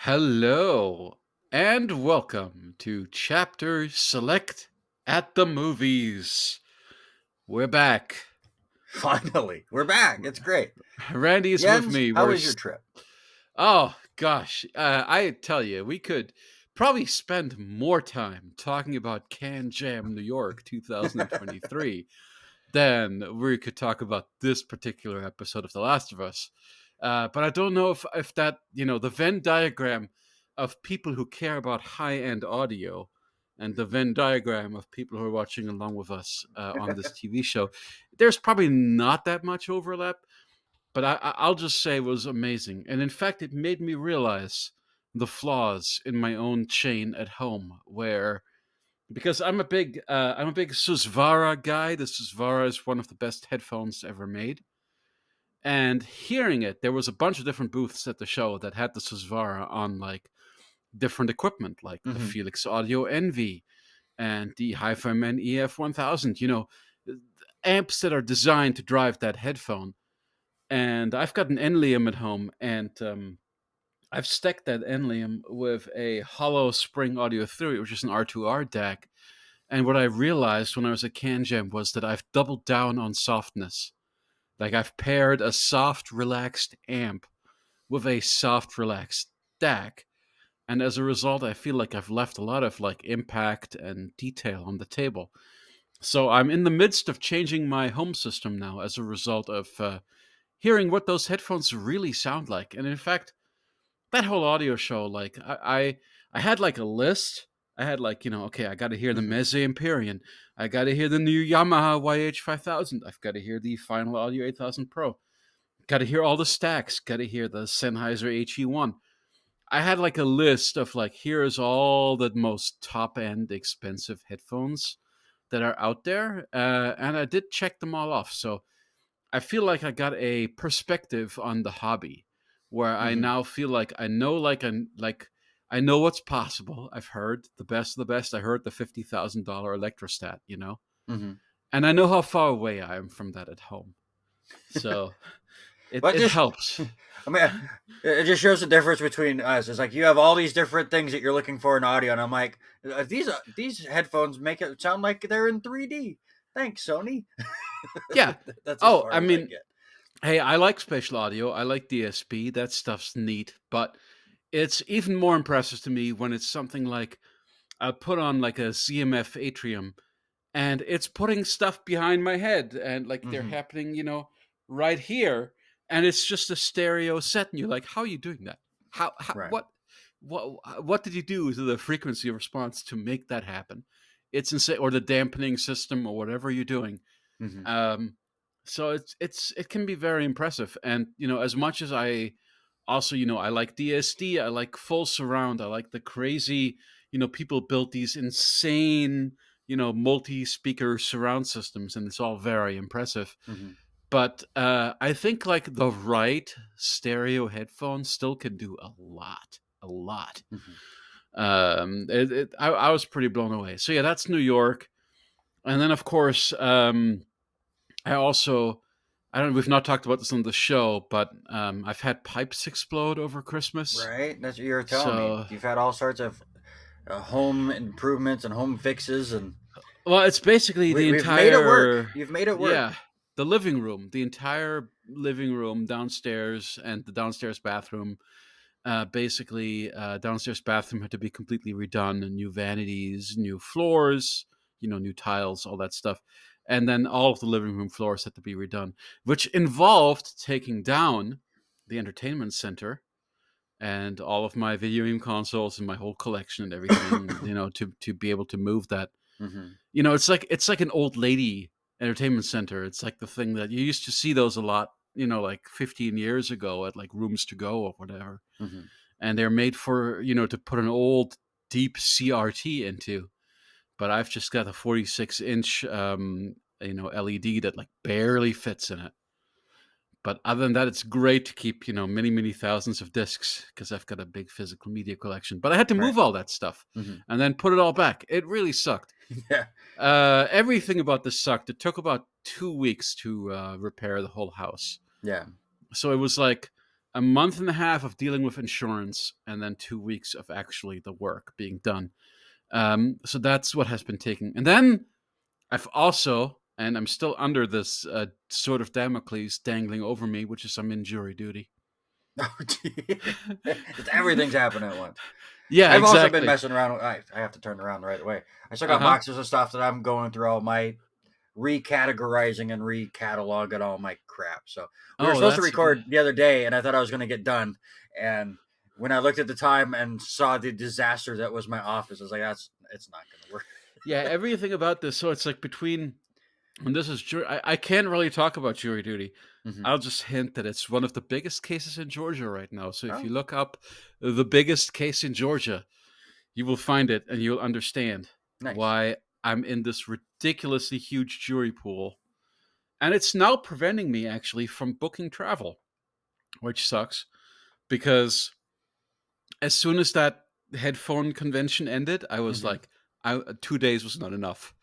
Hello and welcome to Chapter Select at the Movies. We're back. Finally, we're back. It's great. Randy's with Jens, me. how was your trip? Oh gosh, I tell you, we could probably spend more time talking about Can Jam New York 2023 than we could talk about this particular episode of The Last of Us. But I don't know if that, the Venn diagram of people who care about high end audio and the Venn diagram of people who are watching along with us on this TV show, there's probably not that much overlap. But I'll just say it was amazing. And in fact, it made me realize the flaws in my own chain at home where because I'm a big Susvara guy. The Susvara is one of the best headphones ever made. And hearing it, there was a bunch of different booths at the show that had the Susvara on like different equipment, like the hmm Felix Audio Envy and the Hi-Fi-Man EF 1000. Amps that are designed to drive that headphone. And I've got an Enlium at home, and I've stacked that Enlium with a hollow spring audio theory, which is an R2R DAC. And what I realized when I was at CanJam was that I've doubled down on softness. Like I've paired a soft, relaxed amp with a soft, relaxed DAC. And as a result, I feel like I've left a lot of like impact and detail on the table. So I'm in the midst of changing my home system now as a result of hearing what those headphones really sound like. And in fact, that whole audio show, like I had like a list. I had like, okay, I got to hear the hmm Meze Empyrean. I got to hear the new Yamaha YH 5000. I've got to hear the Final Audio 8000 Pro. Got to hear all the stacks. Got to hear the Sennheiser HE1. I had like a list of like, here's all the most top end expensive headphones that are out there. And I did check them all off. So I feel like I got a perspective on the hobby where I hmm now feel like I know what's possible. I've heard the best of the best. I heard the $50,000 electrostat, hmm and I know how far away I am from that at home. So it But it just, helps. I mean, it just shows the difference between us. It's like you have all these different things that you're looking for in audio, and I'm like, these headphones make it sound like they're in 3D. Thanks, Sony. Yeah. That's as Oh, far I as I mean, get. hey, I like spatial audio. I like DSP. That stuff's neat, but it's even more impressive to me when it's something like I put on like a ZMF Atrium and it's putting stuff behind my head and like they're hmm happening, right here, and it's just a stereo set and you're like, how are you doing that? How Right. what did you do to the frequency response to make that happen? It's insane. Or the dampening system or whatever you're doing. hmm um so it can be very impressive. And as much as I also, I like DSD, I like full surround, I like the crazy, people built these insane, multi-speaker surround systems, and it's all very impressive. hmm But I think like the right stereo headphones still can do a lot. hmm I was pretty blown away. So yeah, that's New York. And then of course, I also, I don't. We've not talked about this on the show, but I've had pipes explode over Christmas. Right. That's what you were telling me. So, You've had all sorts of home improvements and home fixes, and well, it's basically the we've made it work. entire, You've made it work. yeah, the living room, the entire living room downstairs, and the downstairs bathroom. Basically, downstairs bathroom had to be completely redone, and new vanities, new floors, new tiles, all that stuff. And then all of the living room floors had to be redone, which involved taking down the entertainment center and all of my video game consoles and my whole collection and everything, to be able to move that. hmm It's like an old lady entertainment center. It's like the thing that you used to see those a lot, like 15 years ago at like Rooms to Go or whatever. hmm And they're made for, to put an old deep CRT into. But I've just got a 46-inch LED that like barely fits in it. But other than that, it's great to keep, many, many thousands of discs because I've got a big physical media collection. But I had to Right. move all that stuff hmm and then put it all back. It really sucked. Yeah. Everything about this sucked. It took about 2 weeks to repair the whole house. Yeah. So it was like a month and a half of dealing with insurance, and then 2 weeks of actually the work being done. So that's what has been taking. And then I've also, and I'm still under this sort of Damocles dangling over me, which is I'm in jury duty. Oh, gee. It's everything's happening at once. Yeah, I've also been exactly. messing around. I have to turn around right away. I still Uh got huh. boxes of stuff that I'm going through all my recategorizing and recataloging all my crap. So we were Oh, supposed to that's record the other day, and I thought I was going to get done. And when I looked at the time and saw the disaster that was my office, I was like, "That's it's not going to work." yeah. Everything about this. So it's like between, and this is jury. I can't really talk about jury duty. Hmm. I'll just hint that it's one of the biggest cases in Georgia right now. So if you Oh, look up the biggest case in Georgia, you will find it and you'll understand nice. why I'm in this ridiculously huge jury pool. And it's now preventing me actually from booking travel, which sucks because as soon as that headphone convention ended, I was Hmm. like, 2 days was not enough.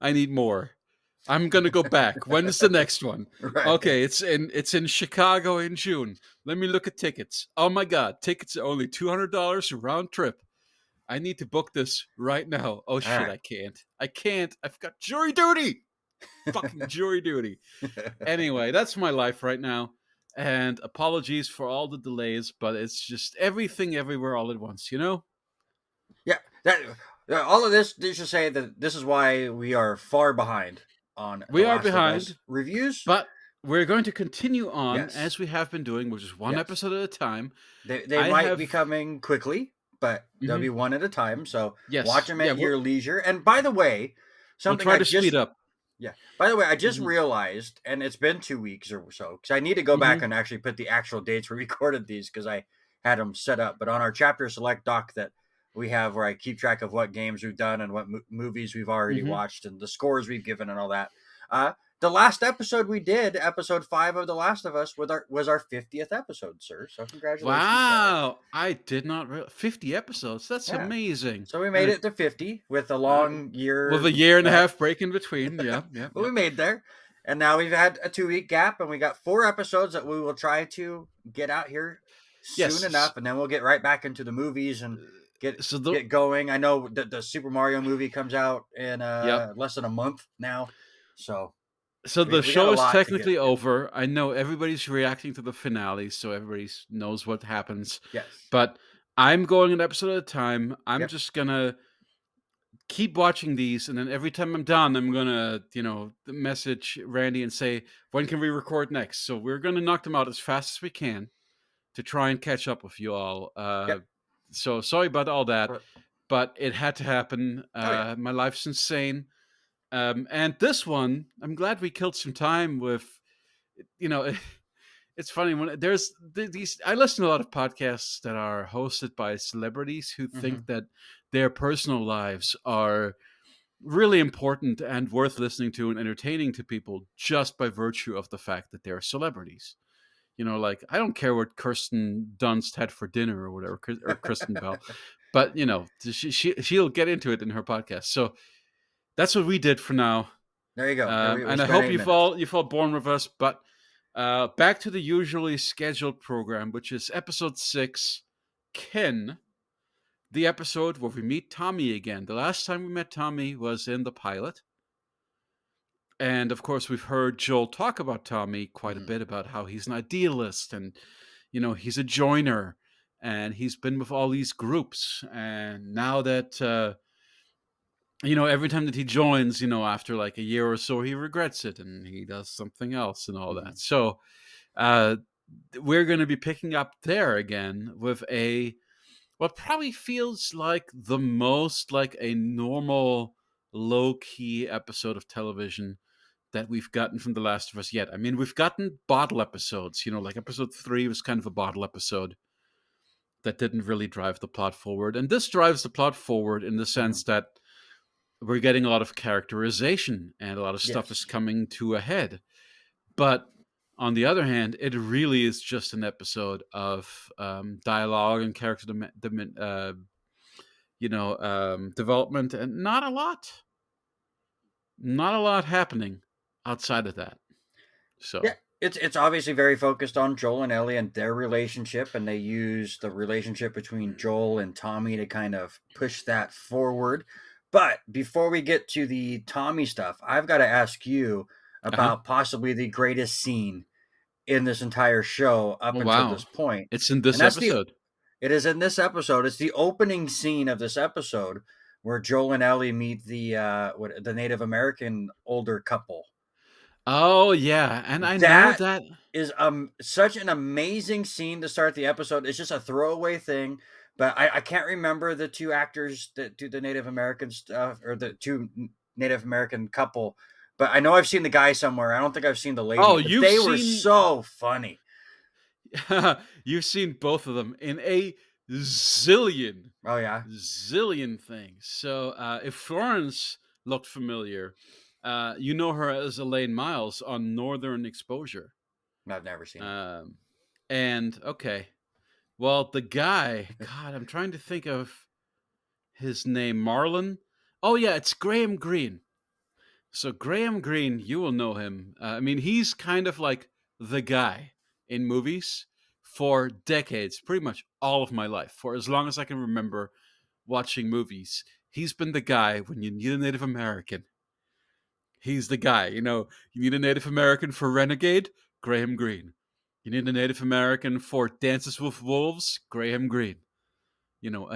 I need more. I'm gonna go back. When's the next one? Right. Okay, it's in Chicago in June. Let me look at tickets. Oh my god, tickets are only $200 round trip. I need to book this right now. Oh All shit, right. I can't. I can't. I've got jury duty. Fucking jury duty. Anyway, that's my life right now. And apologies for all the delays, but it's just everything everywhere all at once, you know? Yeah, that all of this. They should say that this is why we are far behind on The We are Last of Us behind, reviews. but we're going to continue on Yes, as we have been doing, which is one yes. episode at a time. They I might have be coming quickly, but they'll mhm, be one at a time. So watch yes, them yeah, at your leisure. And by the way, we'll something try I to speed just up. yeah. By the way, I just Mhm, realized, and it's been 2 weeks or so, because I need to go back mhm, and actually put the actual dates we recorded these because I had them set up. But on our chapter select doc that we have, where I keep track of what games we've done and what movies we've already mhm. watched and the scores we've given and all that. Uh, the last episode we did, episode 5 of The Last of Us, was our 50th episode, sir. So congratulations there. Wow, I did not 50 episodes. That's Yeah. amazing. So we And made it it to 50 with a uh, long with year a year and a back. half break in between. Yeah, yeah, But yeah. we made there. And now we've had a 2 week gap and we got 4 episodes that we will try to get out here soon Yes. enough. And then we'll get right back into the movies and get So the get going. I know that the Super Mario movie comes out in yep. less than a month now. So So the we got show a is lot to get technically to. over. I know everybody's reacting to the finale, so everybody knows what happens. Yes. But I'm going an episode at a time. I'm Yep. just gonna keep watching these, and then every time I'm done, I'm gonna, message Randy and say, when can we record next? So we're gonna knock them out as fast as we can to try and catch up with you all. Yep. So sorry about all that, But- but it had to happen. Oh yeah. My life's insane. And this one, I'm glad we killed some time with, you know, it's funny when there's these. I listen to a lot of podcasts that are hosted by celebrities who Hmm. think that their personal lives are really important and worth listening to and entertaining to people just by virtue of the fact that they're celebrities. Like I don't care what Kirsten Dunst had for dinner or whatever, or Kristen Bell, but she'll get into it in her podcast. So that's what we did for now, There you go. We and I spent hope 8 minutes. you've all borne with us. But back to the usually scheduled program, which is episode 6, Ken, the episode where we meet Tommy again. The last time we met Tommy was in the pilot. And of course, we've heard Joel talk about Tommy quite a Hmm. bit about how he's an idealist and, he's a joiner and he's been with all these groups. And now that, every time that he joins, after like a year or so, he regrets it and he does something else and all Hmm. that. So, uh, we're going to be picking up there again with what probably feels like the most like a normal, low key episode of television that we've gotten from The Last of Us yet. I mean, we've gotten bottle episodes, like episode 3 was kind of a bottle episode that didn't really drive the plot forward. And this drives the plot forward in the Hmm. sense that we're getting a lot of characterization and a lot of stuff is Yes. coming to a head. But on the other hand, it really is just an episode of dialogue and character development, and not a lot happening outside of that. Yeah, So it's obviously very focused on Joel and Ellie and their relationship, and they use the relationship between Joel and Tommy to kind of push that forward. But before we get to the Tommy stuff, I've got to ask you Uh-huh. about possibly the greatest scene in this entire show up Oh, until wow. this point, It's in and this that's the episode. it is in this episode. It's the opening scene of this episode where Joel and Ellie meet the Native American older couple. Oh, yeah, and I know That that. is such an amazing scene to start the episode. It's just a throwaway thing, but I can't remember the two actors that do the Native American stuff or the Native American couple. But I know I've seen the guy somewhere. I don't think I've seen the lady, Oh, but you've they were seen so funny. you've seen both of them in a zillion, Oh yeah, zillion things. So, if Florence looked familiar, you know her as Elaine Miles on Northern Exposure. I've never seen it. Um, and okay, well, the guy, God, I'm trying to think of his name, Marlon. Oh yeah, it's Graham Greene. So Graham Greene, you will know him. I mean, he's kind of like the guy in movies for decades, pretty much all of my life, for as long as I can remember watching movies. He's been the guy when you need a Native American. He's the guy. You need a Native American for Renegade, Graham Greene. You need a Native American for Dances with Wolves, Graham Greene.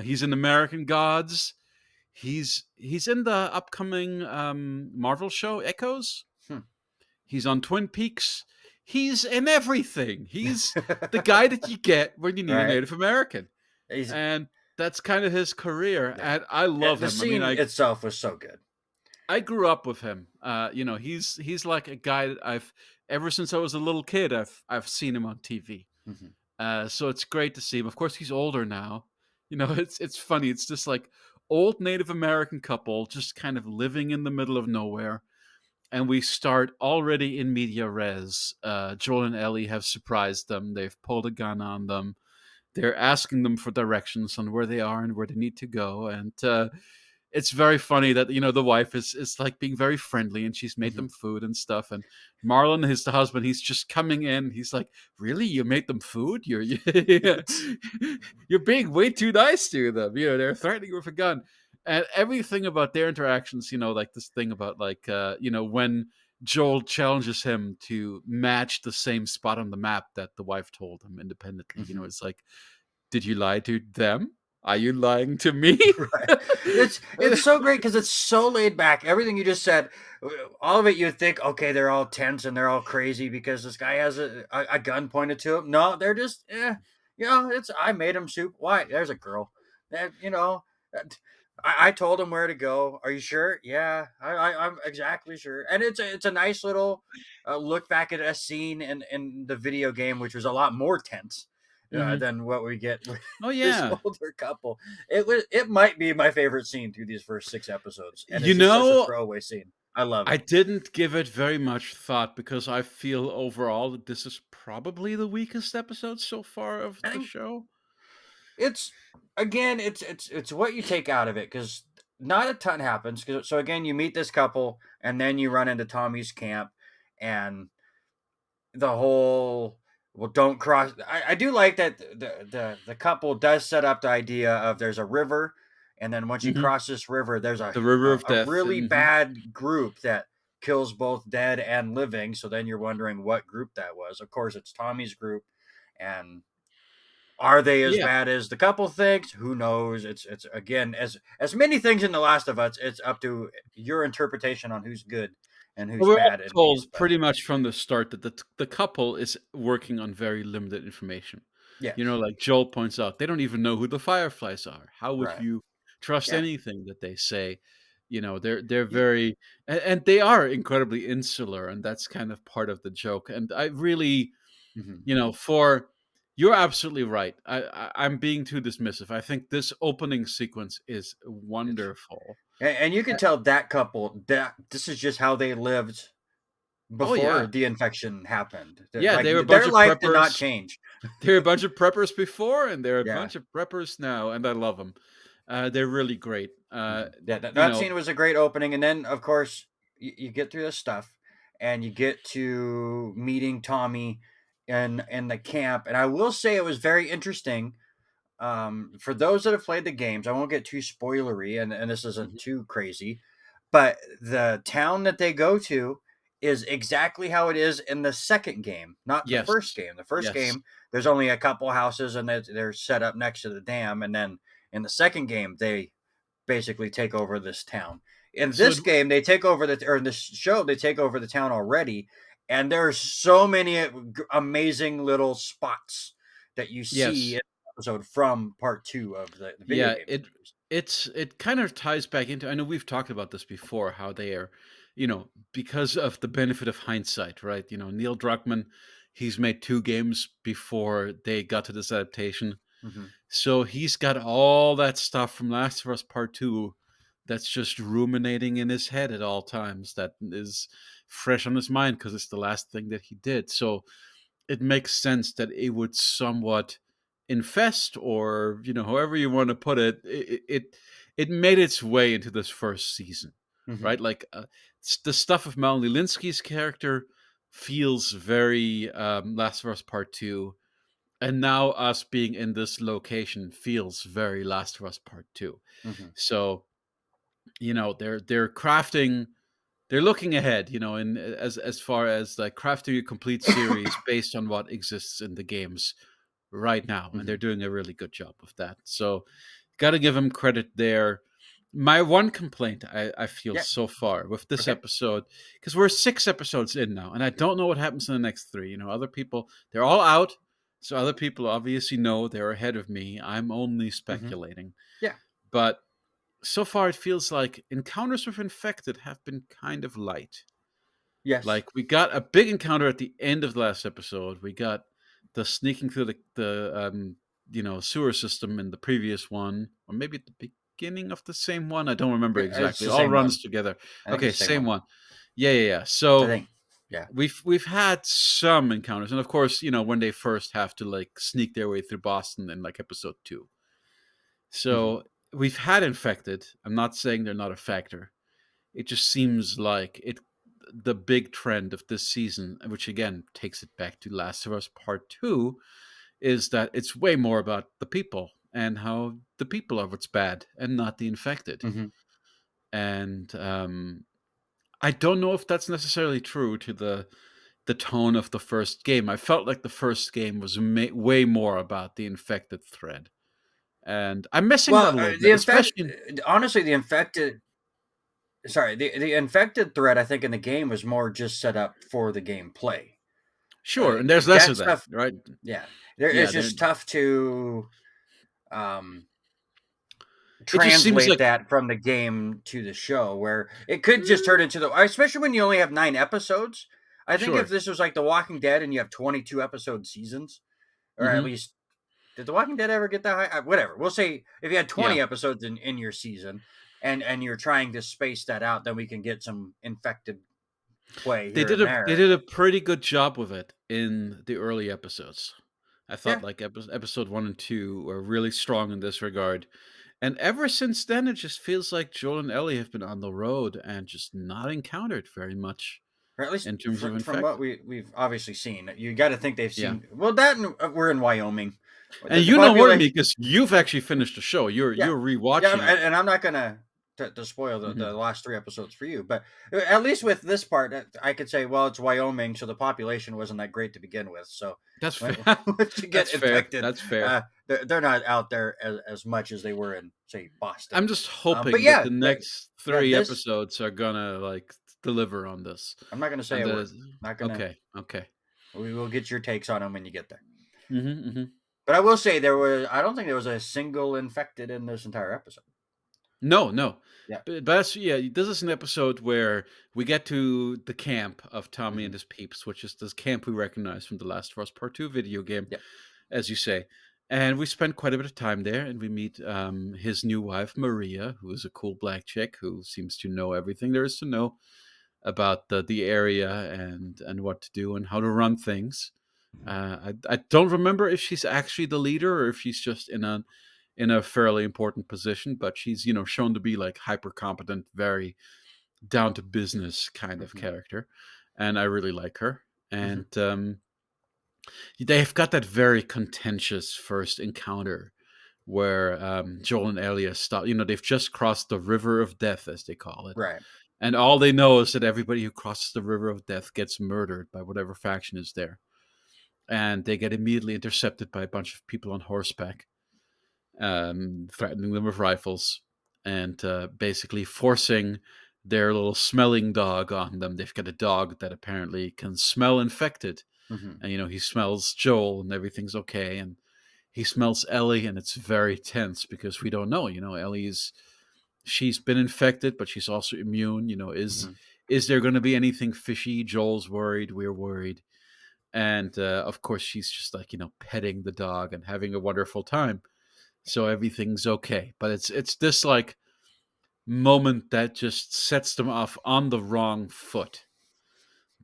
He's in American Gods. He's in the upcoming Marvel show Echoes. Hmm. He's on Twin Peaks. He's in everything. He's the guy that you get when you need a Right? Native American. He's And that's kind of his career. Yeah. And I Yeah, love the him. I mean, scene I itself was so good. I grew up with him. He's like a guy that I've ever since I was a little kid. I've seen him on TV. Mhm. So it's great to see him. Of course, he's older now. It's funny. It's just like old Native American couple just kind of living in the middle of nowhere, and we start already in media res. Joel and Ellie have surprised them. They've pulled a gun on them. They're asking them for directions on where they are and where they need to go. And it's very funny that the wife is like being very friendly, and she's made them Mhm. food and stuff. And Marlon is the husband. He's just coming in. He's like, "Really, you made them food? You're being way too nice to them. They're threatening you with a gun." And everything about their interactions, like this thing about like when Joel challenges him to match the same spot on the map that the wife told him independently. Mhm. It's like, did you lie to them? Are you lying to me? Right. It's so great because it's so laid back. Everything you just said, all of it, you'd think, okay, they're all tense and they're all crazy because this guy has a gun pointed to him. No, they're just, it's I made him soup. Why? There's a girl. That. I told him where to go. Are you sure? Yeah, I'm exactly sure. And it's a nice little look back at a scene in the video game, which was a lot more tense Mhm. than what we get with Oh this yeah. older couple. It might be my favorite scene through these first 6 episodes, and You it's just such a know, throwaway scene. I love I it. didn't give it very much thought because I feel overall that this is probably the weakest episode so far of I the think show. it's again, it's what you take out of it because not a ton happens. So again, you meet this couple, and then you run into Tommy's camp, and the whole well, don't cross. I do like that the couple does set up the idea of there's a river, and then once you Mhm. cross this river, there's The River of a Death. really Mhm. bad group that kills both dead and living. So then you're wondering what group that was. Of course, it's Tommy's group, and are they as Yeah. bad as the couple thinks? Who knows? It's again as many things in The Last of Us. It's up to your interpretation on who's good and Well, who's we're bad all in these. told But pretty much from the start that the couple is working on very limited information. yes, Like Joel points out, they don't even know who the Fireflies are. How would right, you trust yeah. anything that they say? They're very and they are incredibly insular, and that's kind of part of the joke. And I really, Mhm. for you're absolutely right. I'm being too dismissive. I think this opening sequence is wonderful. And you can tell that couple that this is just how they lived Oh before yeah, the infection happened. yeah. Like They were a bunch their of life did not preppers. change. They were a bunch of preppers before, and they're a Yeah. bunch of preppers now, and I love them. They're really great. Mhm. Yeah, that, You that know, scene was a great opening, and then of course you get through this stuff, and you get to meeting Tommy in the camp. And I will say it was very interesting. For those that have played the games, I won't get too spoilery, and this isn't Mhm. too crazy, but the town that they go to is exactly how it is in the second game, not the Yes. first game. The first Yes. game, there's only a couple houses and they're set up next to the dam, and then in the second game, they basically take over this town. In So it this game, they take over or in this show, they take over the town already, and there's so many amazing little spots that you see yes. in the episode from part two of the video Yeah, game it series. it kind of ties back into, I know we've talked about this before, how they are, because of the benefit of hindsight, right? Neil Druckmann, he's made 2 games before they got to this adaptation. Hmm. So he's got all that stuff from Last of Us Part 2 that's just ruminating in his head at all times, that is fresh on his mind because it's the last thing that he did. So it makes sense that it would somewhat infest, or however you want to put it, it made its way into this first season, Hmm. right? Like, the stuff of Melanie Linsky's character feels very Last of Us Part 2, and now us being in this location feels very Last of Us Part 2. Hmm. So they're crafting, they're looking ahead, and as far as like crafting a complete series based on what exists in the games right now, and they're Hmm. doing a really good job of that. So, got to give them credit there. My one complaint I feel Yeah. so far with this Okay. episode, because we're 6 episodes in now, and I don't know what happens in the next three. Other people, they're all out, so other people obviously know, they're ahead of me. I'm only Hmm. speculating, Yeah. but so far it feels like encounters with infected have been kind of light. Yes. Like, we got a big encounter at the end of the last episode. We got the sneaking through the sewer system in the previous one, or maybe at the beginning of the same one. I don't remember It's exactly. It the all same runs one. together. I think Okay, it's the same same one. one. Yeah, yeah, yeah. I So think. Yeah. we've had some encounters, and of course, when they first have to like sneak their way through Boston in like episode 2. Hmm. So we've had infected. I'm not saying they're not a factor. It just seems like the big trend of this season, which again takes it back to Last of Us Part 2, is that it's way more about the people and how the people are what's bad and not the infected. Hmm. And I don't know if that's necessarily true to the tone of the first game. I felt like the first game was way more about the infected thread, and I'm missing Well, that a little the bit, infect. especially. Honestly, the infected. Sorry, the infected threat. I think in the game was more just set up for the gameplay. Sure, and there's less That of that, stuff. right? Yeah, Yeah, it's there. just tough to um, It just seems translate like. that from the game to the show, where it could just turn into the. Especially when you only have 9 episodes. I think if Sure. this was like The Walking Dead and you have 22 episode seasons, or at Hmm. least did The Walking Dead ever get that high? Whatever. We'll say if you had Yeah. 20 episodes in your season, and you're trying to space that out, then we can get some infected play They here did and a they there. did a pretty good job with it in the early episodes. I thought Yeah, like episode 1 and 2 were really strong in this regard. And ever since then, it just feels like Joel and Ellie have been on the road and just not encountered very much or at least in terms of from what infected. we've obviously seen. You got to think they've Yeah. seen. Well, that and, we're in Wyoming. And The you know more than me population. because you've actually finished the show. You're Yeah, you're yeah, rewatching it. and I'm not gonna to spoil the Mhm. last 3 episodes for you, but at least with this part, I could say, well, it's Wyoming, so the population wasn't that great to begin with. So That's when, fair. once you get That's fair. infected, That's fair. they're not out there as much as they were in, say, Boston. I'm just But hoping that yeah, the next yeah, 3 this episodes are gonna like deliver on this. I'm not gonna say And a word. the Not gonna. Okay, okay. We will get your takes on them when you get there. Mhm, mhm. But I will say there was. I don't think there was a single infected in this entire episode. No, no. Yeah. But that's, yeah, this is an episode where we get to the camp of Tommy Hmm. and his peeps, which is this camp we recognize from The Last of Us Part 2 video game, Yeah. as you say. And we spend quite a bit of time there, and we meet his new wife, Maria, who is a cool black chick who seems to know everything there is to know about the area and what to do and how to run things. I don't remember if she's actually the leader or if she's just in a fairly important position, but she's shown to be like hyper competent, very down to business kind of Hmm. character. and I really like her. Hmm. And they've got that very contentious first encounter where Joel and Ellie stop. You know, they've just crossed the river of death, as they call it, Right. and all they know is that everybody who crosses the river of death gets murdered by whatever faction is there, and they get immediately intercepted by a bunch of people on horseback, threatening them with rifles, and basically forcing their little smelling dog on them. They've got a dog that apparently can smell infected, Hmm. and he smells Joel, and everything's okay, and he smells Ellie, and it's very tense because we don't know. Ellie's she's been infected, but she's also immune. Hmm. Is there going to be anything fishy? Joel's worried. We're worried. And of course, she's just like petting the dog and having a wonderful time, so everything's okay. But it's this like moment that just sets them off on the wrong foot.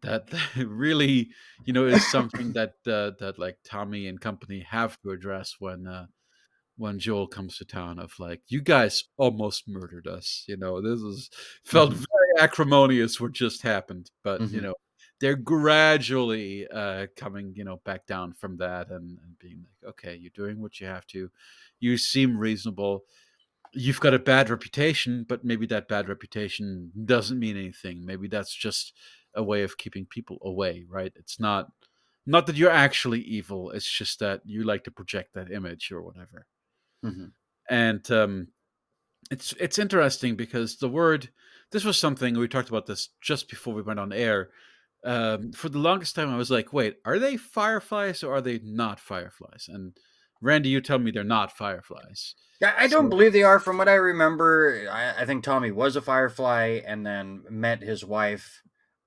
That really, is something that like Tommy and company have to address when Joel comes to town. Of like, you guys almost murdered us. This is felt Hmm. very acrimonious what just happened, but Hmm. they're gradually coming back down from that, and being like, okay, you're doing what you have to. You seem reasonable. You've got a bad reputation, but maybe that bad reputation doesn't mean anything. Maybe that's just a way of keeping people away, right? It's not that you're actually evil. It's just that you like to project that image or whatever. Hmm. And it's interesting because the word this was something we talked about this just before we went on air. For the longest time, I was like, "Wait, are they fireflies or are they not fireflies?" And Randy, you tell me they're not fireflies. Yeah, I don't So believe they are. From what I remember, I think Tommy was a firefly and then met his wife,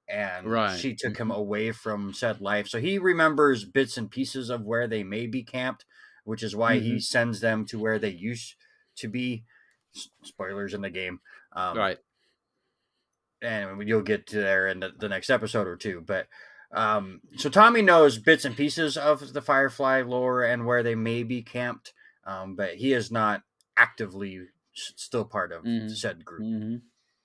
and right, she took him hmm away from said life. So he remembers bits and pieces of where they may be camped, which is why he hmm sends them to where they used to be. Spoilers in the game. Um, right. and you'll get to there in the next episode or two. But so Tommy knows bits and pieces of the Firefly lore and where they may be camped, but he is not actively still part of hmm said group. hmm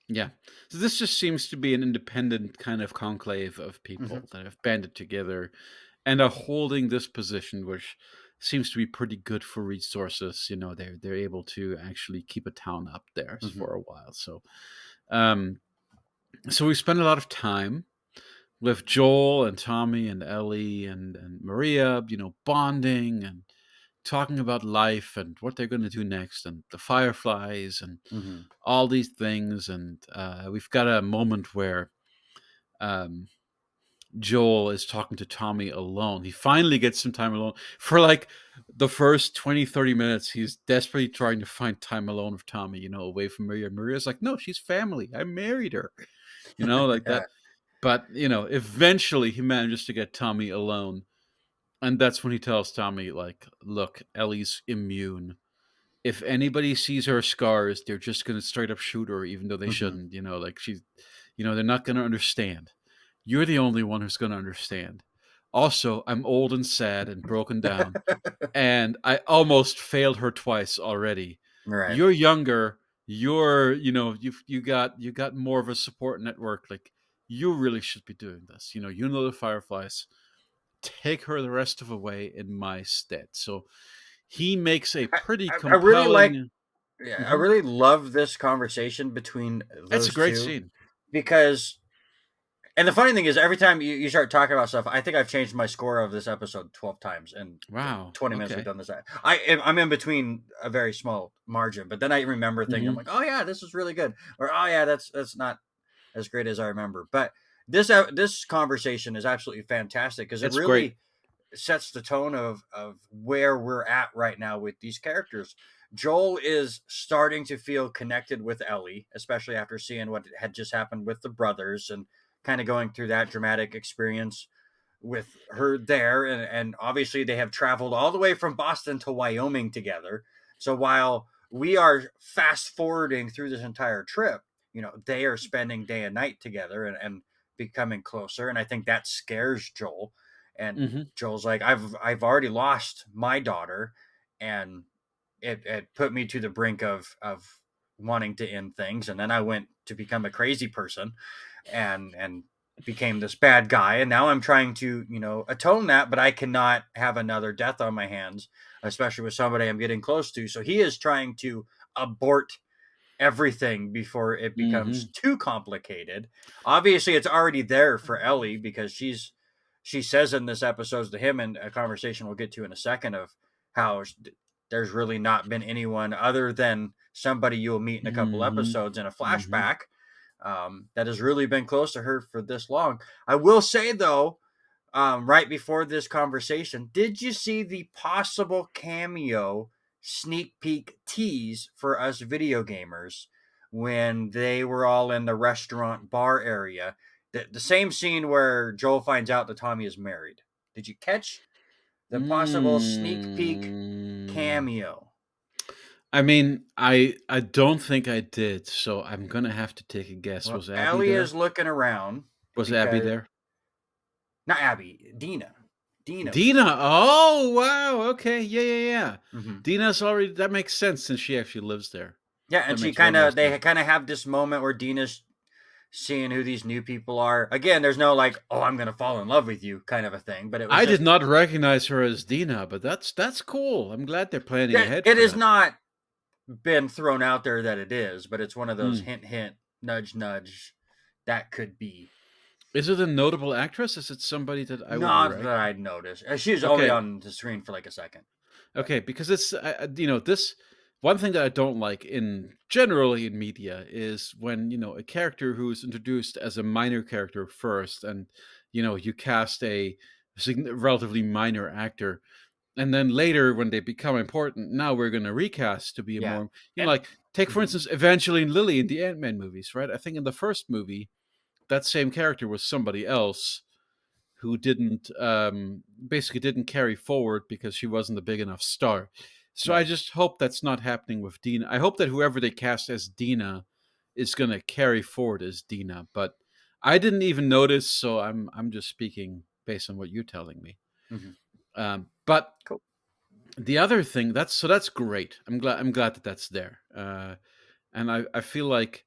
Yeah. So this just seems to be an independent kind of conclave of Hmm. people that have banded together and are holding this position, which seems to be pretty good for resources. They're able to actually keep a town up there Hmm. for a while. Um, so we spend a lot of time with Joel and Tommy and Ellie and Maria, bonding and talking about life and what they're going to do next, and the fireflies and Hmm. all these things. And we've got a moment where um, Joel is talking to Tommy alone. He finally gets some time alone. For like the first 20, 30 minutes, he's desperately trying to find time alone with Tommy, away from Maria. Maria's like, no, she's family. I married her, like that. Yeah. But, eventually he manages to get Tommy alone. And that's when he tells Tommy, like, look, Ellie's immune. If anybody sees her scars, they're just going to straight up shoot her, even though they Hmm. shouldn't, like she's, they're not going to understand. You're the only one who's going to understand. Also, I'm old and sad and broken down, and I almost failed her twice already. Right. You're younger. You got more of a support network. Like, you really should be doing this. The Fireflies. Take her the rest of the way in my stead. So he makes a pretty I really like. compelling. Yeah, I Mhm. really love this conversation between It's a those great two scene. because and the funny thing is, every time you start talking about stuff, I think I've changed my score of this episode 12 times in the Wow. 20 minutes we've Okay. done this. I'm in between a very small margin, but then I remember things. I'm Mhm. like, oh yeah, this is really good, or oh yeah, that's not as great as I remember. But this conversation is absolutely fantastic because it It's great. really sets the tone of where we're at right now with these characters. Joel is starting to feel connected with Ellie, especially after seeing what had just happened with the brothers and kind of going through that dramatic experience with her there. And obviously, they have traveled all the way from Boston to Wyoming together. So while we are fast forwarding through this entire trip, they are spending day and night together and becoming closer. And I think that scares Joel. And Mhm. Joel's like, I've already lost my daughter, and it put me to the brink of wanting to end things. And then I went to become a crazy person, and became this bad guy, and now I'm trying to, atone that, but I cannot have another death on my hands, especially with somebody I'm getting close to. So he is trying to abort everything before it becomes Mhm. too complicated. Obviously, it's already there for Ellie because she says in this episode to him, and a conversation we'll get to in a second, of how there's really not been anyone other than somebody you'll meet in a couple Mhm. episodes in a Mhm. flashback, that has really been close to her for this long. I will say though, right before this conversation, did you see the possible cameo sneak peek tease for us video gamers when they were all in the restaurant bar area? The same scene where Joel finds out that Tommy is married. Did you catch the possible sneak peek Mm. cameo? I mean, I don't think I did, so I'm gonna have to take a guess. Well, Was Abby Ellie there? is looking around Was Abby because there? not Abby, Dina. Dina was Dina. there. Oh, wow. Okay. Yeah, yeah, yeah. Hmm. Dina's already that makes sense since she actually lives there. Yeah, That and makes way more sense. they kind of have this moment where Dina's seeing who these new people are. Again, there's no like, oh, I'm gonna fall in love with you kind of a thing, but it was I did just not recognize her as Dina, but that's cool. I'm glad they're planning that ahead it for has that. not been thrown out there that it is, but it's one of those Hmm. hint, hint, nudge, nudge. That could be. Is it a notable actress? Is it somebody that I would Not recognize? that I'd notice. She was only Okay. on the screen for like a second. But Okay, because it's this one thing that I don't like in generally in media is when a character who is introduced as a minor character first, and you cast a relatively minor actor, and then later when they become important, now we're going to recast to be a yeah, more and like take for mhm, instance Evangeline Lilly in the Ant-Man movies, right? I think in the first movie that same character was somebody else who didn't basically didn't carry forward because she wasn't a big enough star. So I right. just hope that's not happening with Dina. I hope that whoever they cast as Dina is going to carry forward as Dina. But I didn't even notice, so I'm just speaking based on what you're telling me. Hmm. But Cool. the other thing that's great. I'm glad that that's there. And I feel like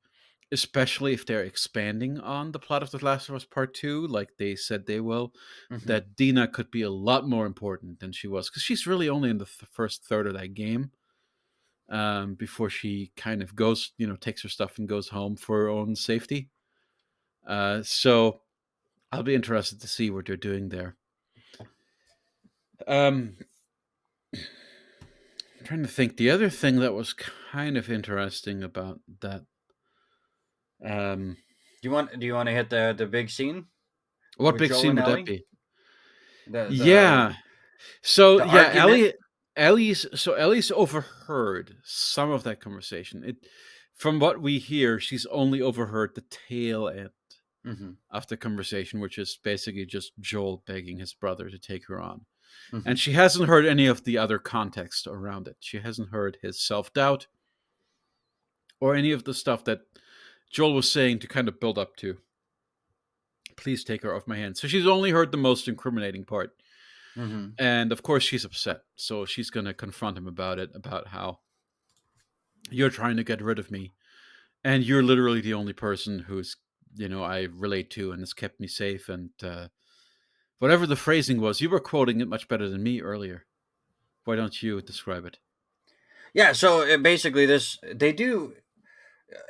especially if they're expanding on the plot of The Last of Us Part 2 like they said they will, Hmm. that Dina could be a lot more important than she was, because she's really only in the first third of that game, before she kind of goes, takes her stuff and goes home for her own safety. So I'll be interested to see what they're doing there. Um, I'm trying to think. The other thing that was kind of interesting about that, um, Do you want to hit the big scene what with big Joel scene and would that Ellie? be? The the Yeah. So the yeah, argument. Ellie's overheard some of that conversation. From what we hear, she's only overheard the tail end Hmm. of the conversation, which is basically just Joel begging his brother to take her on. And Hmm. she hasn't heard any of the other context around it. She hasn't heard his self-doubt or any of the stuff that Joel was saying to kind of build up to. Please take her off my hands. So she's only heard the most incriminating part. Hmm. And of course she's upset. So she's going to confront him about it, about how you're trying to get rid of me, and you're literally the only person who's I relate to and has kept me safe. And whatever the phrasing was, you were quoting it much better than me earlier. Why don't you describe it? Yeah. So basically, this they do.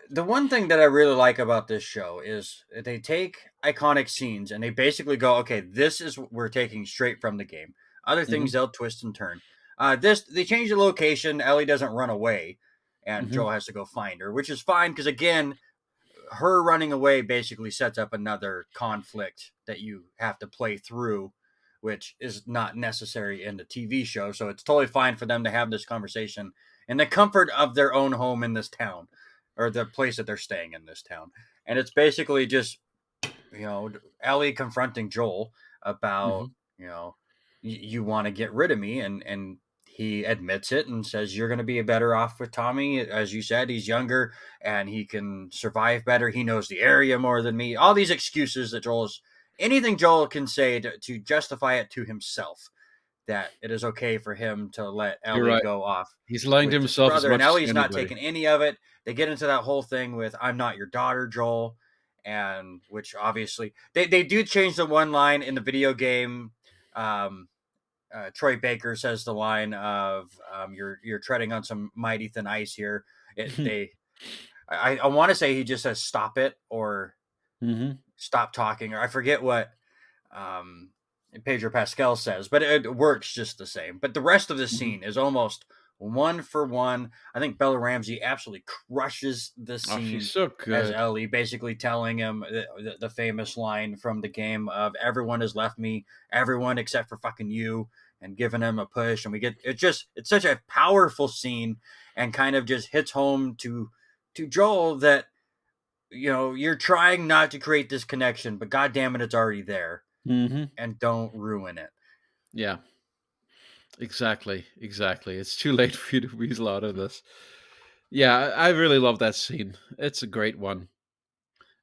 The one thing that I really like about this show is they take iconic scenes and they basically go, okay, this is what we're taking straight from the game. Other Mm-hmm. things they'll twist and turn. This they change the location. Ellie doesn't run away, and Mm-hmm. Joel has to go find her, which is fine because again, her running away basically sets up another conflict that you have to play through, which is not necessary in the TV show. So it's totally fine for them to have this conversation in the comfort of their own home in this town, or the place that they're staying in this town. And it's basically just, Ellie confronting Joel Mm-hmm. about, you want to get rid of me, and he admits it and says you're going to be better off with Tommy. As you said, he's younger and he can survive better. He knows the area more than me. All these excuses that anything Joel can say to justify it to himself, that it is okay for him to let You're Ellie right. go off He's lying to with this himself as brother, and much as Ellie's not anybody. taking any of it. They get into that whole thing with "I'm not your daughter, Joel," and which obviously they do change the one line in the video game. Um, Troy Baker says the line of "You're treading on some mighty thin ice here." I want to say he just says "stop it" or Hmm. "stop talking," or I forget what um, Pedro Pascal says, but it works just the same. But the rest of the Hmm. scene is almost one for one. I think Bella Ramsey absolutely crushes the Oh, she's scene so as good. Ellie, basically telling him the famous line from the game of "Everyone has left me, everyone except for fucking you," and giving him a push. And we get it's such a powerful scene, and kind of just hits home to Joel that you're trying not to create this connection, but god damn it, it's already there, Hmm. and don't ruin it. Yeah, exactly, exactly. It's too late for you to weasel out of this. Yeah, I really love that scene. It's a great one.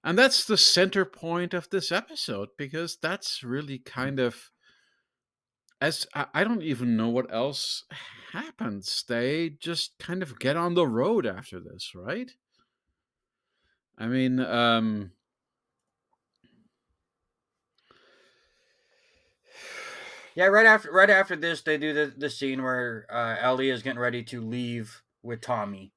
And that's the center point of this episode because that's really kind of as I don't even know what else happens. They just kind of get on the road after this, right? I mean, Yeah, right after this, they do the scene where Ellie is getting ready to leave with Tommy,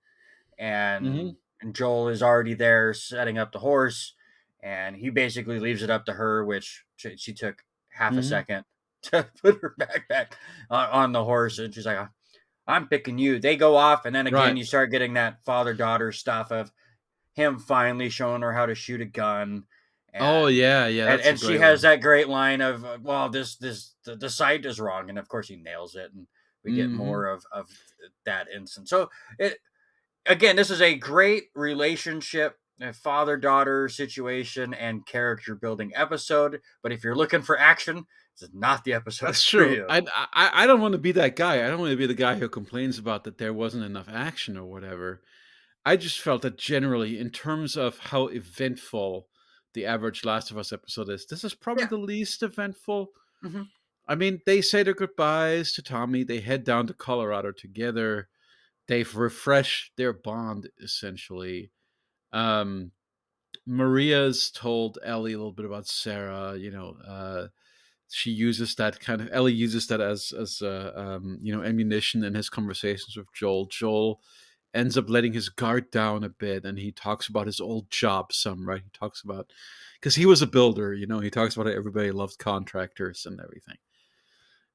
and mhm, and Joel is already there setting up the horse, and he basically leaves it up to her, which she took half a mhm, second to put her backpack on the horse, and she's like, "I'm picking you." They go off, and then again, right. you start getting that father daughter stuff of him finally showing her how to shoot a gun, Oh and yeah, yeah, and, that's a and she great has one. that great line of well, the sight is wrong, and of course he nails it, and we get Mhm. more of that instance. So it again, this is a great relationship, father daughter situation, and character building episode. But if you're looking for action, this is not the episode That's for true. you. I don't want to be that guy. I don't want to be the guy who complains about that there wasn't enough action or whatever. I just felt that generally, in terms of how eventful the average Last of Us episode is, this is probably Yeah. the least eventful. Hmm. I mean, they say their goodbyes to Tommy. They head down to Colorado together. They've refreshed their bond essentially. Um, Maria's told Ellie a little bit about Sarah. She uses that kind of Ellie uses that as ammunition in his conversations with Joel. Joel ends up letting his guard down a bit, and he talks about his old job some, right? He talks about because he was a builder, he talks about how everybody loved contractors and everything.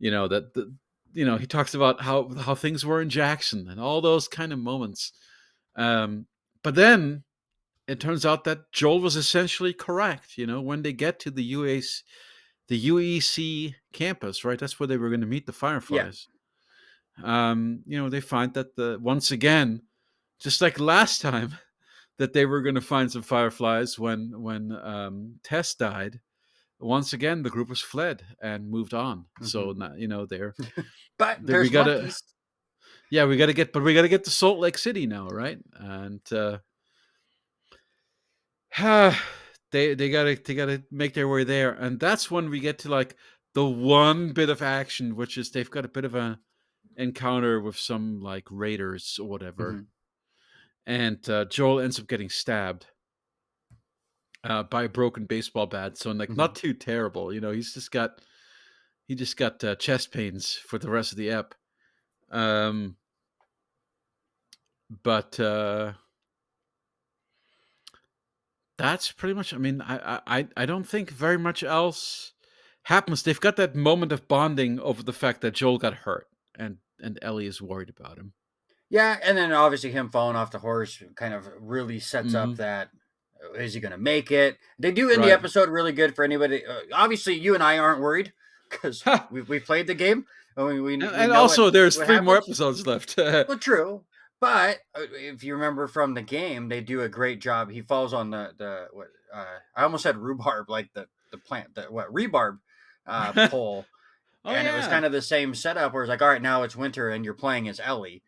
That he talks about how things were in Jackson and all those kind of moments. Um, but then it turns out that Joel was essentially correct. When they get to the UEC campus, right? That's where they were going to meet the Yeah. Fireflies. They find that once again, just like last time, that they were going to find some Fireflies when Tess died. Once again, the group has fled and moved on. Hmm. So now, But we there's gotta, monkeys. yeah, we gotta get to Salt Lake City now, right? And they gotta make their way there, and that's when we get to like the one bit of action, which is they've got a bit of a encounter with some like raiders or whatever, Hmm. and Joel ends up getting stabbed by a broken baseball bat. So like Hmm. not too terrible, he just got chest pains for the rest of the ep. Um, but that's pretty much. I mean, I don't think very much else happens. They've got that moment of bonding over the fact that Joel got hurt, and Ellie is worried about him. Yeah, and then obviously him falling off the horse kind of really sets up Hmm. that is he going to make it? They do end the Right. episode really good for anybody. Obviously, you and I aren't worried because Ha! we played the game and we And know also, there's what three more happens. episodes left. Well, true, but if you remember from the game, they do a great job. He falls on the what I almost said rhubarb, like the plant, the what rebarb pole, Oh and it was yeah. kind of the same setup where it's like, all right, now it's winter and you're playing as Ellie,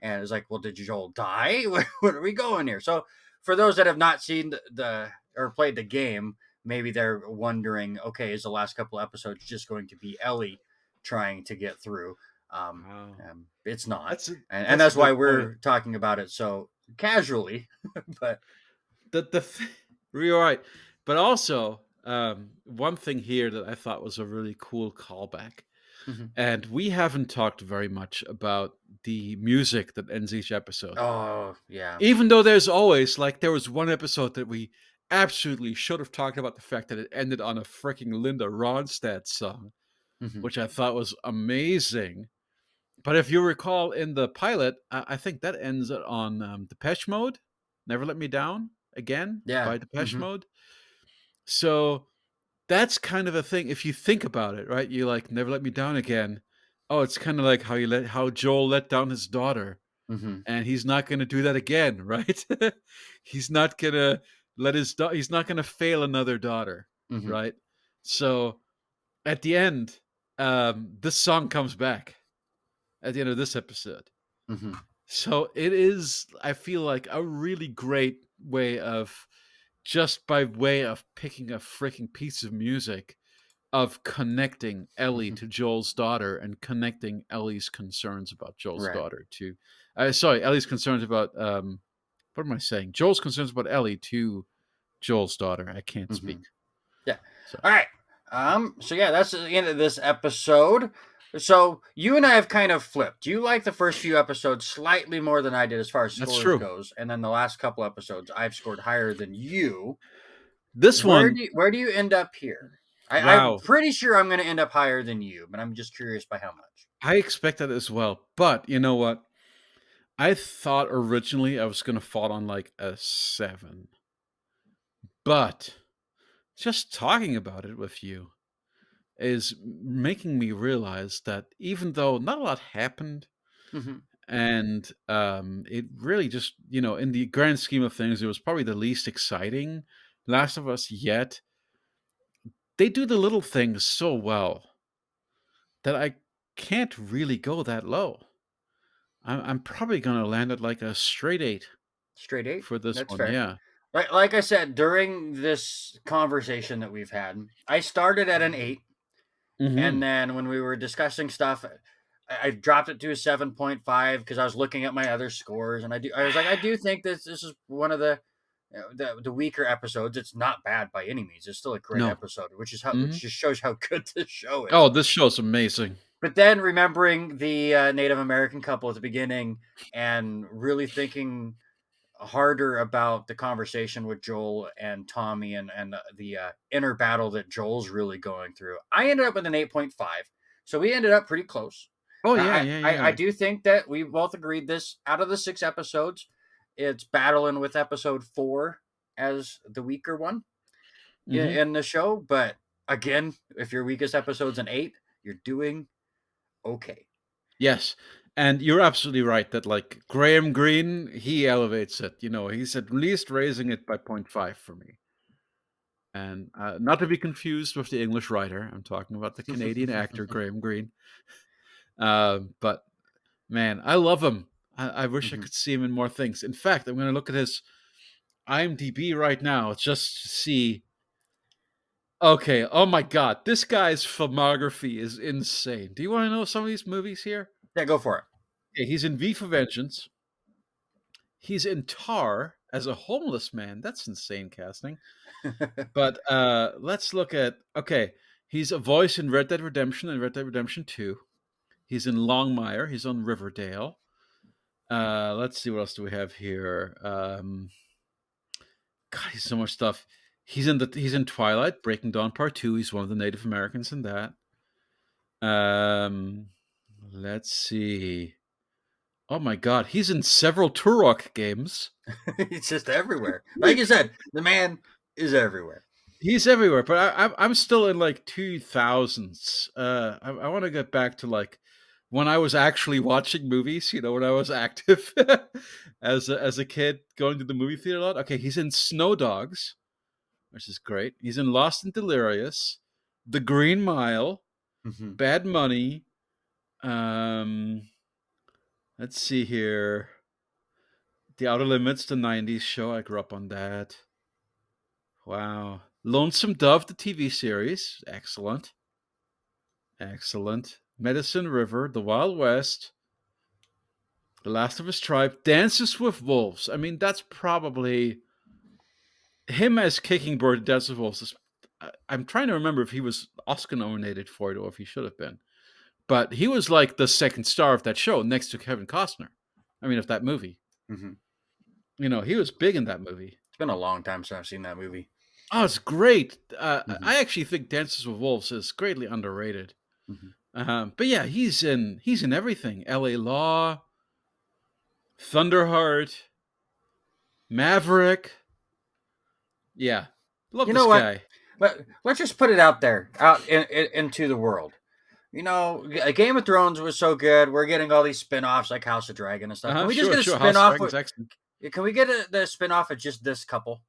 and it's like, well, did Joel die? Where are we going here? So for those that have not seen the or played the game, maybe they're wondering, okay, is the last couple episodes just going to be Ellie trying to get through? Um, Wow. it's not, That's a and that's a that's why good point. we're talking about it so casually. But The you're right. But also, one thing here that I thought was a really cool callback, Mhm. and we haven't talked very much about the music that ends each episode. Oh, yeah. Even though there's always like there was one episode that we absolutely should have talked about the fact that it ended on a freaking Linda Ronstadt song, Mhm. which I thought was amazing. But if you recall in the pilot, I think that ends on Depeche Mode, "Never Let Me Down" again Yeah. by Depeche Mhm. Mode. So that's kind of a thing. If you think about it, right? You like "Never Let Me Down Again." Oh, it's kind of like how Joel let down his daughter, Mhm. and he's not going to do that again, right? He's not gonna he's not gonna fail another daughter, Mhm. right? So at the end, this song comes back at the end of this episode. Mhm. So it is, I feel like, a really great way of just by way of picking a freaking piece of music of connecting Ellie Mhm. to Joel's daughter and connecting Ellie's concerns about Joel's Right. daughter to sorry, Ellie's concerns about what am I saying? Joel's concerns about Ellie to Joel's daughter. I can't speak. Mhm. Yeah. So All right. So yeah, that's the end of this episode. So you and I have kind of flipped. You like the first few episodes slightly more than I did as far as that's scores true. goes, and then the last couple episodes I've scored higher than you. This one, Where do you end up here? I'm wow. pretty sure I'm going to end up higher than you, but I'm just curious by how much. I expect that as well. But you know what? I thought originally I was gonna fall on like a 7. But just talking about it with you is making me realize that even though not a lot happened Hmm. and it really just, in the grand scheme of things, it was probably the least exciting Last of Us yet. They do the little things so well that I can't really go that low. I'm probably going to land at like a straight 8 Straight eight. for this That's one. fair. Yeah. Like I said, during this conversation that we've had, I started at an eight. And Hmm. then when we were discussing stuff, I dropped it to a 7.5 because I was looking at my other scores, and I was like, I do think this is one of the, the weaker episodes. It's not bad by any means. It's still a great No. episode, Hmm. which just shows how good this show is. Oh, this show's amazing. But then remembering the Native American couple at the beginning and really thinking harder about the conversation with Joel and Tommy and the inner battle that Joel's really going through. I ended up with an 8.5. So we ended up pretty close. Oh, yeah, yeah, I yeah. do think that we both agreed this out of the 6 episodes, it's battling with episode 4 as the weaker one Hmm. in the show. But again, if your weakest episode's an 8, you're doing okay. Yes, and you're absolutely right that, like, Graham Greene, he elevates it, he's at least raising it by point 0.5 for me, and, not to be confused with the English writer, I'm talking about the Canadian actor Graham Greene, but, man, I love him. I wish I Mhm. could see him in more things. In fact, I'm gonna look at his IMDb right now just to see. Okay, oh my god, this guy's filmography is insane. Do you wanna know some of these movies here? Yeah, go for Okay, he's in V for Vengeance. He's in Tar as a homeless man. That's insane casting. it. But let's look at okay. He's a voice in Red Dead Redemption and Red Dead Redemption 2. He's in Longmire. He's on Riverdale. Let's see what else do we have here. God, he's so much stuff. He's in Twilight, Breaking Dawn Part 2. He's one of the Native Americans in that. Um, let's see. Oh my God, he's in several Turok games. He's just everywhere. Like you said, the man is everywhere. He's everywhere, but I'm still in like 2000s. I want to get back to like when I was actually watching movies. When I was active as a kid, going to the movie theater a lot. Okay, he's in Snow Dogs, which is great. He's in Lost and Delirious, The Green Mile, Mhm. Bad Money. Um, let's see here, The Outer Limits, the '90s show. I grew up on that. Wow, Lonesome Dove, the TV series, excellent. Excellent. Medicine River, The Wild West, The Last of His Tribe, Dances with Wolves. I mean, that's probably him as Kicking Bird Dance with Wolves is, I'm trying to remember if he was Oscar nominated for it or if he should have been. But he was like the second star of that show next to Kevin Costner. I mean, of that movie. Hmm. He was big in that movie. It's been a long time since I've seen that movie. Oh, it's great. Hmm. I actually think Dances with Wolves is greatly underrated. Hmm. But yeah, he's in everything. L.A. Law, Thunderheart, Maverick. Yeah, love You know this what? guy. Let's just put it out there, into the world. Game of Thrones was so good. We're getting all these spin-offs like House of Dragon and stuff. Can we just Sure, get a sure. House of spin-off? Dragon's excellent. Can we get the spin-off of just this couple?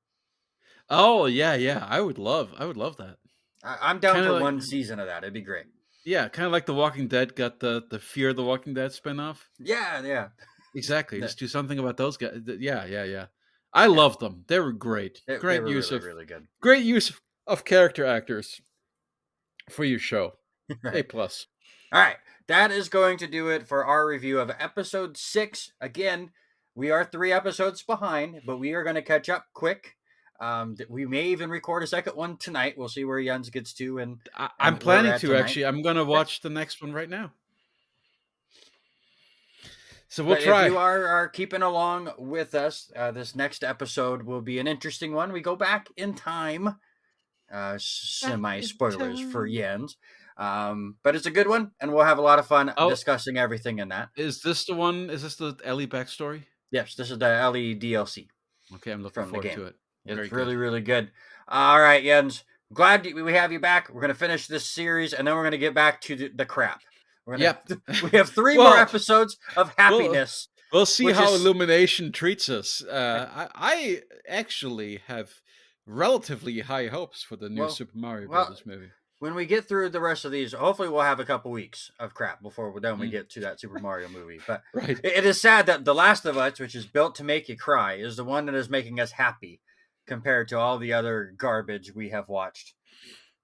Oh yeah, yeah. I would love that. I'm down Kind of for like, one season of that. It'd be great. yeah, kind of like The Walking Dead got the Fear the Walking Dead spinoff. Yeah, yeah. Exactly. The- Just do something about those guys. Yeah, yeah, yeah. I yeah. love them. They were great. They were really, really good. Great use of character actors for your show. A Right. plus. All right. That is going to do it for our review of episode 6. Again, we are 3 episodes behind, but we are going to catch up quick. We may even record a second one tonight. We'll see where Jens gets to I'm and where we're planning at to tonight. actually. I'm gonna Okay. watch the next one right now. So we'll But if try. you are keeping along with us, this next episode will be an interesting one. We go back in time, Back semi in spoilers for time. Jens. But it's a good one, and we'll have a lot of fun Oh, discussing everything in that. is this the one? Is this the Ellie backstory? Yes, this is the Ellie DLC Okay, I'm looking from the forward game. to it. Very It's good. really, really good. All right, Jens. Glad we have you back. We're going to finish this series, and then we're going to get back to the crap. Yep. We have 3 more Well, episodes of we'll happiness, we'll see which how is Illumination treats us. I actually have relatively high hopes for the new well, Super Mario well. Brothers movie. When we get through the rest of these, hopefully we'll have a couple weeks of crap before then we Mm, get to that Super Mario movie. But right. it is sad that The Last of Us, which is built to make you cry, is the one that is making us happy compared to all the other garbage we have watched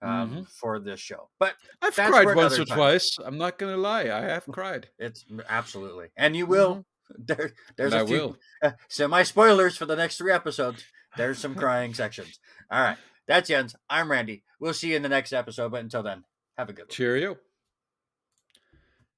Hmm. for this show. But I've that's cried for once another or time. twice. I'm not gonna lie. I have cried. It's absolutely, and you Hmm. will. There's And a I few will. semi spoilers for the next 3 episodes. There's some crying sections. All right, that's Jens. I'm Randy. We'll see you in the next episode. But until then, have a good one. Cheerio.